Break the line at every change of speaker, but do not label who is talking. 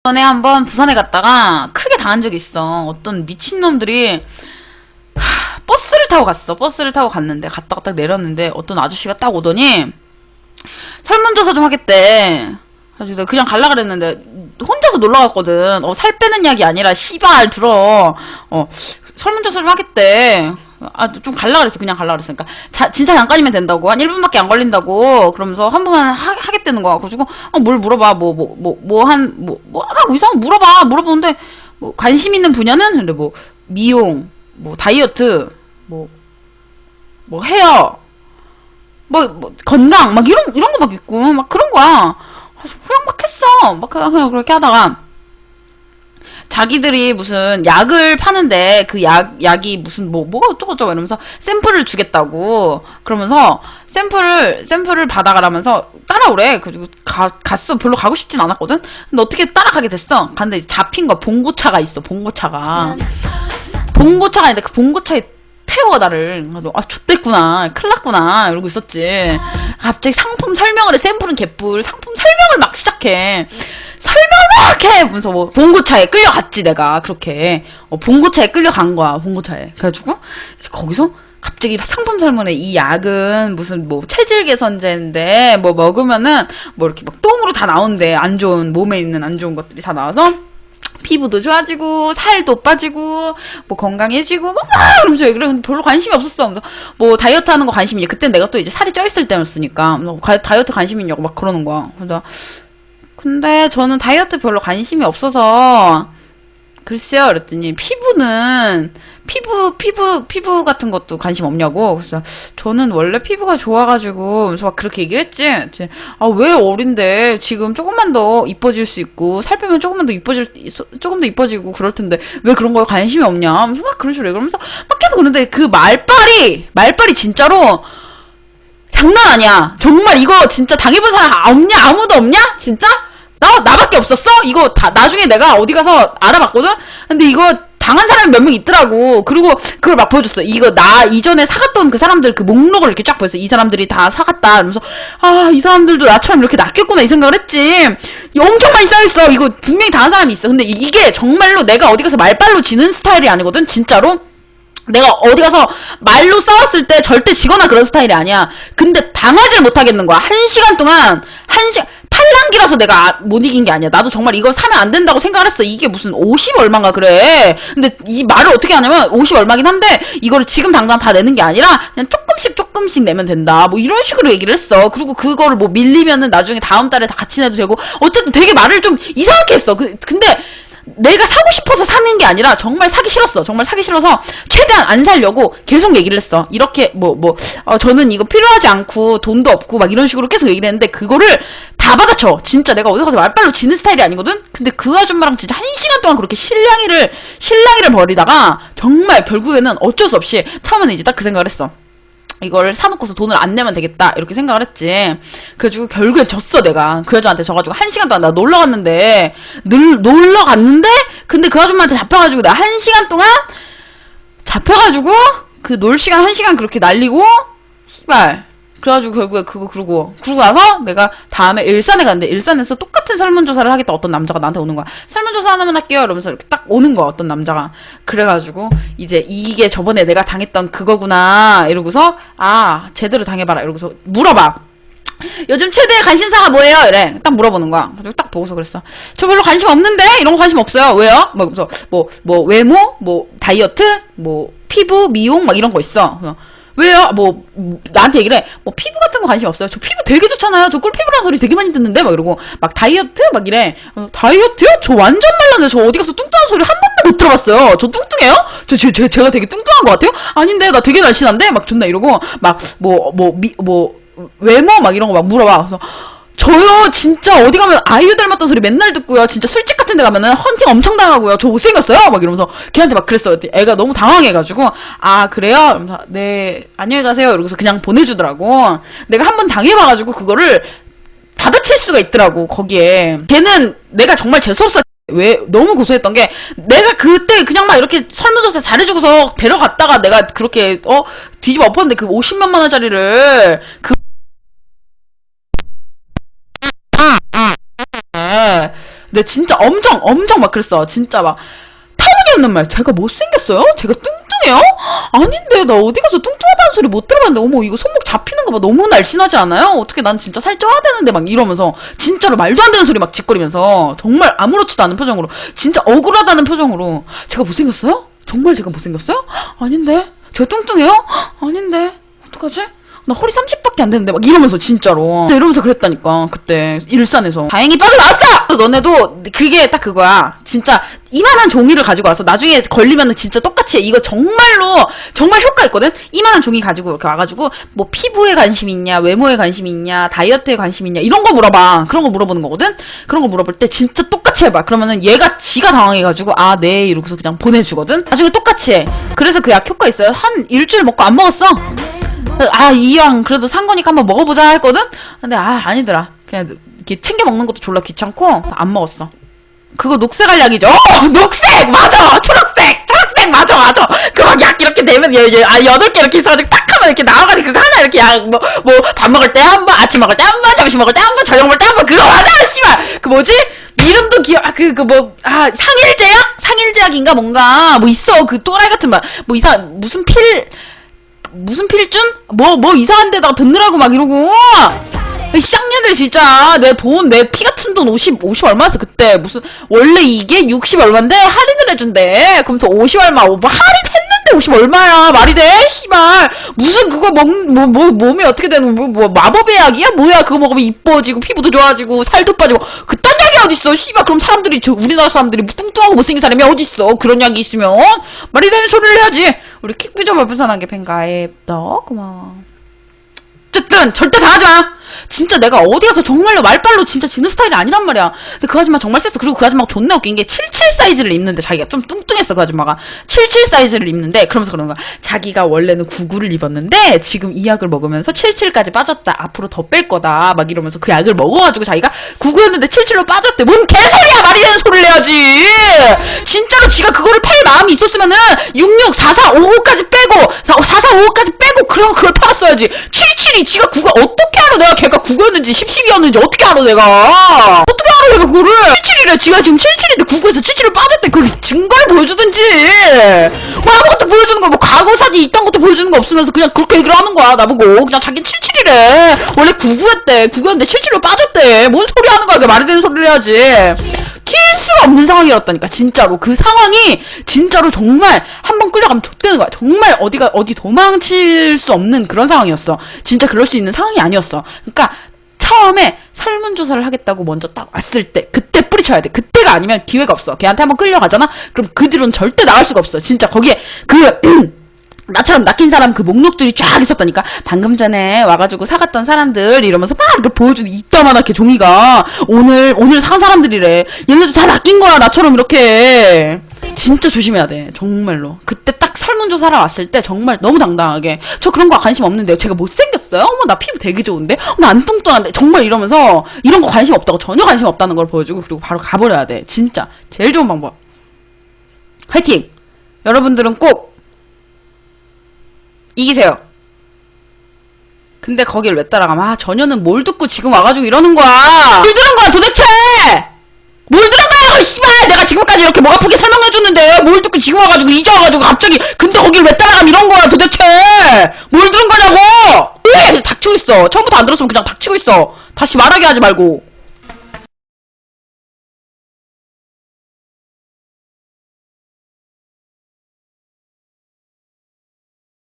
전에 한번 부산에 갔다가 크게 당한 적이 있어. 어떤 미친놈들이 버스를 타고 갔어. 버스를 타고 갔는데 갔다가 딱 내렸는데 어떤 아저씨가 딱 오더니 설문조사 좀 하겠대. 그래서 내가 그냥 갈라 그랬는데 혼자서 놀러 갔거든. 살 빼는 약이 아니라 씨발 들어. 설문조사 좀 하겠대. 좀 갈라 그랬어. 그냥 갈라 그랬어. 그러니까 진짜 잠깐이면 된다고. 한 1분밖에 안 걸린다고. 그러면서 한 번만 하겠다는 거야. 그래가지고 뭘 물어봐. 이상한 물어보는데 관심 있는 분야는 근데 미용, 다이어트, 헤어, 건강 막 이런 거 막 있고 막 그런 거야. 그냥 막 했어. 그냥 그렇게 하다가 자기들이 무슨 약을 파는데 그 약이 무슨 뭐가 어쩌고저쩌고 이러면서 샘플을 주겠다고. 그러면서 샘플을 받아가라면서 따라오래. 그리고 갔어. 별로 가고 싶진 않았거든. 근데 어떻게 따라가게 됐어. 근데 이제 잡힌 거 봉고차가 있어. 봉고차가 있는데 그 봉고차에 태워 나를. 좆됐구나. 큰일 났구나. 이러고 있었지. 갑자기 상품 설명을 해. 샘플은 개뿔. 상품 설명을 막 시작해. 설명을 막 해! 무슨 봉고차에 끌려갔지, 내가. 그렇게. 봉고차에 끌려간 거야, 봉고차에. 그래가지고, 거기서 갑자기 상품 설명에 이 약은 무슨 체질 개선제인데, 먹으면은, 이렇게 막 똥으로 다 나온대. 몸에 있는 안 좋은 것들이 다 나와서. 피부도 좋아지고, 살도 빠지고, 건강해지고, 그러면서 그래. 별로 관심이 없었어. 그래서 다이어트 하는 거 관심이 있냐. 그땐 내가 또 이제 살이 쪄있을 때였으니까. 다이어트 관심 있냐고 막 그러는 거야. 그래서 근데 저는 다이어트 별로 관심이 없어서 글쎄요 그랬더니 피부 같은 것도 관심 없냐고. 그래서 저는 원래 피부가 좋아가지고 그래서 막 그렇게 얘기를 했지. 왜 어린데 지금 조금만 더 이뻐질 수 있고 살 빼면 조금 더 이뻐지고 그럴 텐데 왜 그런 거에 관심이 없냐. 막 그런 식으로 얘기하면서 막 계속 그러는데 그 말빨이 진짜로 장난 아니야. 정말 이거 진짜 당해본 사람 없냐? 아무도 없냐? 진짜? 나밖에 없었어? 이거 나중에 내가 어디 가서 알아봤거든? 근데 이거 당한 사람이 몇 명 있더라고. 그리고 그걸 막 보여줬어. 이거 나 이전에 사갔던 그 사람들 그 목록을 이렇게 쫙 보였어. 이 사람들이 다 사갔다. 이러면서 이 사람들도 나처럼 이렇게 낚였구나 이 생각을 했지. 엄청 많이 쌓여있어. 이거 분명히 당한 사람이 있어. 근데 이게 정말로 내가 어디 가서 말빨로 지는 스타일이 아니거든? 진짜로? 내가 어디 가서 말로 싸웠을 때 절대 지거나 그런 스타일이 아니야. 근데 당하지를 못하겠는 거야. 1시간 동안 팔랑기라서 내가 못 이긴 게 아니야. 나도 정말 이거 사면 안 된다고 생각을 했어. 이게 무슨 50 얼마인가 그래. 근데 이 말을 어떻게 하냐면 50 얼마긴 한데 이거를 지금 당장 다 내는 게 아니라 그냥 조금씩 내면 된다. 이런 식으로 얘기를 했어. 그리고 그거를 밀리면은 나중에 다음 달에 다 같이 내도 되고 어쨌든 되게 말을 좀 이상하게 했어. 근데 내가 사고 싶어서 사는 게 아니라 정말 사기 싫었어. 정말 사기 싫어서 최대한 안 사려고 계속 얘기를 했어. 이렇게 저는 이거 필요하지 않고 돈도 없고 막 이런 식으로 계속 얘기를 했는데 그거를 다 받아쳐. 진짜 내가 어디 가서 말빨로 지는 스타일이 아니거든. 근데 그 아줌마랑 진짜 1시간 동안 그렇게 실랑이를 벌이다가 정말 결국에는 어쩔 수 없이 처음에는 이제 딱 그 생각을 했어. 이걸 사놓고서 돈을 안 내면 되겠다 이렇게 생각을 했지. 그래가지고 결국엔 졌어. 내가 그 여자한테 져가지고 1시간 동안 나 놀러 갔는데 근데 그 아줌마한테 잡혀가지고 내가 1시간 동안 잡혀가지고 그 놀 시간 1시간 그렇게 날리고 씨발 그래가지고 결국에 그러고 나서 내가 다음에 일산에 갔는데 일산에서 똑같은 설문조사를 하겠다. 어떤 남자가 나한테 오는 거야. 설문조사 하나만 할게요 이러면서 이렇게 딱 오는 거야. 어떤 남자가. 그래가지고 이제 이게 저번에 내가 당했던 그거구나 이러고서 제대로 당해봐라 이러고서 물어봐. 요즘 최대의 관심사가 뭐예요? 이래. 딱 물어보는 거야. 그래서 딱 보고서 그랬어. 저 별로 관심 없는데? 이런 거 관심 없어요. 왜요? 그래서 외모? 다이어트? 피부? 미용? 막 이런 거 있어. 그래서 왜요? 나한테 얘기를 해. 피부 같은 거 관심 없어요. 저 피부 되게 좋잖아요. 저 꿀피부라는 소리 되게 많이 듣는데? 막 이러고. 막 다이어트? 막 이래. 다이어트요? 저 완전 말랐는데 저 어디 가서 뚱뚱한 소리 한 번도 못 들어봤어요. 저 뚱뚱해요? 제가 되게 뚱뚱한 것 같아요? 아닌데, 나 되게 날씬한데? 막 존나 이러고. 막, 외모? 막 이런 거 막 물어봐. 그래서 저요 진짜 어디 가면 아이유 닮았다는 소리 맨날 듣고요. 진짜 술집 같은 데 가면은 헌팅 엄청 당하고요. 저 못생겼어요? 막 이러면서 걔한테 막 그랬어요. 애가 너무 당황해가지고 그래요? 이러면서 네 안녕히 가세요 이러고서 그냥 보내주더라고. 내가 한번 당해봐가지고 그거를 받아칠 수가 있더라고. 거기에 걔는 내가 정말 재수없어. 왜 너무 고소했던 게 내가 그때 그냥 막 이렇게 설문조사 잘해주고서 데려갔다가 내가 그렇게 뒤집어 엎었는데 그 50몇만 원짜리를 내 진짜 엄청 막 그랬어. 진짜 막 터무니없는 말. 제가 못생겼어요? 제가 뚱뚱해요? 아닌데 나 어디 가서 뚱뚱하다는 소리 못 들어봤는데 어머 이거 손목 잡히는 거 봐 너무 날씬하지 않아요? 어떻게 난 진짜 살 쪄야 되는데 막 이러면서 진짜로 말도 안 되는 소리 막 짓거리면서 정말 아무렇지도 않은 표정으로 진짜 억울하다는 표정으로 제가 못생겼어요? 정말 제가 못생겼어요? 아닌데 제가 뚱뚱해요? 아닌데 어떡하지? 나 허리 30밖에 안 되는데 막 이러면서 진짜로 이러면서 그랬다니까 그때 일산에서 다행히 빠져나왔어! 너네도 그게 딱 그거야 진짜 이만한 종이를 가지고 와서 나중에 걸리면은 진짜 똑같이 해. 이거 정말로 정말 효과 있거든? 이만한 종이 가지고 이렇게 와가지고 뭐 피부에 관심 있냐 외모에 관심 있냐 다이어트에 관심 있냐 이런 거 물어봐. 그런 거 물어보는 거거든? 그런 거 물어볼 때 진짜 똑같이 해봐. 그러면은 얘가 지가 당황해가지고 아 네 이러고서 그냥 보내주거든? 나중에 똑같이 해. 그래서 그 약 효과 있어요. 한 일주일 먹고 안 먹었어. 아 이왕 그래도 산 거니까 한번 먹어보자 했거든? 근데 아니더라. 그냥 이렇게 챙겨 먹는 것도 졸라 귀찮고 안 먹었어. 그거 녹색 알약이죠? 녹색! 맞아! 초록색! 맞아! 그 막 약 이렇게 되면 8개 이렇게 있어가지고 딱 하면 이렇게 나와가지고 그거 하나 이렇게 약 밥 먹을 때 한 번, 아침 먹을 때 한 번, 점심 먹을 때 한 번, 저녁 먹을 때 한 번 그거 맞아! 씨발! 그 뭐지? 이름도 상일제약? 상일제약인가 뭔가 있어. 그 또라이 같은 말. 무슨 필준? 이상한 데다가 돈 넣으라고 막 이러고. 쌍년들 진짜 내 피 같은 돈 50 얼마였어 그때. 원래 이게 60 얼마인데 할인을 해준대. 그러면서 50 얼마 할인했는데 50 얼마야. 말이 돼? 씨발. 무슨 그거 몸이 어떻게 되는 마법의 약이야? 뭐야 그거 먹으면 이뻐지고 피부도 좋아지고 살도 빠지고 그딴 약이 어딨어 씨발. 그럼 사람들이 우리나라 사람들이 뚱뚱하고 못생긴 사람이 어딨어. 그런 약이 있으면 말이 되는 소리를 해야지. 우리 킥비저 별풍선한 팬가입 너 고마워. 어쨌든 절대 당하지 마. 진짜 내가 어디 가서 정말로 말빨로 진짜 지는 스타일이 아니란 말이야. 근데 그 아줌마 정말 셌어. 그리고 그 아줌마가 존나 웃긴 게 77 사이즈를 입는데 자기가 좀 뚱뚱했어. 그 아줌마가 77 사이즈를 입는데 그러면서 그러는 거야. 자기가 원래는 99를 입었는데 지금 이 약을 먹으면서 77까지 빠졌다. 앞으로 더 뺄 거다. 막 이러면서 그 약을 먹어가지고 자기가 99였는데 77로 빠졌대. 뭔 개소리야. 말이 되는 소리를 해야지. 진짜로 지가 그거를 팔 마음이 있었으면은 66, 44, 55까지 빼고 44, 55까지 빼고 그걸 팔았어야지. 77이 지가 9가 어떻게 알아. 내가 걔가 9였는지 10였는지 어떻게 알아 내가. 어떻게 알아 내가 그거를. 77이래. 지가 지금 77인데 9에서 77을 빠졌대. 그걸 증거를 보여주든지 아무것도 보여주는 거 과거 사진 이딴 것도 보여주는 거 없으면서 그냥 그렇게 얘기를 하는 거야 나보고. 그냥 자기는 77이래. 원래 99였대. 9였는데 77로 빠졌대. 뭔 소리 하는 거야. 말이 되는 소리를 해야지. 킬 수가 없는 상황이었다니까 진짜로. 그 상황이 진짜로 정말 한번 끌려가면 좆되는 거야. 정말 어디 도망칠 수 없는 그런 상황이었어. 진짜 그럴 수 있는 상황이 아니었어. 그러니까 처음에 설문조사를 하겠다고 먼저 딱 왔을 때 그때 뿌리쳐야 돼. 그때가 아니면 기회가 없어. 걔한테 한번 끌려가잖아? 그럼 그 뒤로는 절대 나갈 수가 없어. 진짜 거기에 나처럼 낚인 사람 그 목록들이 쫙 있었다니까. 방금 전에 와가지고 사갔던 사람들 이러면서 막 이렇게 보여주는 이따만하게 종이가 오늘 산 사람들이래. 얘네도 다 낚인 거야 나처럼 이렇게. 진짜 조심해야 돼 정말로. 그때 딱 설문조사하러 왔을 때 정말 너무 당당하게 저 그런 거 관심 없는데요. 제가 못생겼어요? 어머 나 피부 되게 좋은데? 나 안 뚱뚱한데? 정말 이러면서 이런 거 관심 없다고 전혀 관심 없다는 걸 보여주고 그리고 바로 가버려야 돼. 진짜 제일 좋은 방법. 화이팅! 여러분들은 꼭 이기세요. 근데 거길 왜 따라가면 전혀는 뭘 듣고 지금 와가지고 이러는 거야. 뭘 들은 거야 도대체. 뭘 들은 거야 씨발. 내가 지금까지 이렇게 목 아프게 설명해줬는데 뭘 듣고 지금 와가지고 이제 와가지고 갑자기 근데 거길 왜 따라가면 이런 거야 도대체. 뭘 들은 거냐고. 왜 닥치고 있어. 처음부터 안 들었으면 그냥 닥치고 있어. 다시 말하게 하지 말고.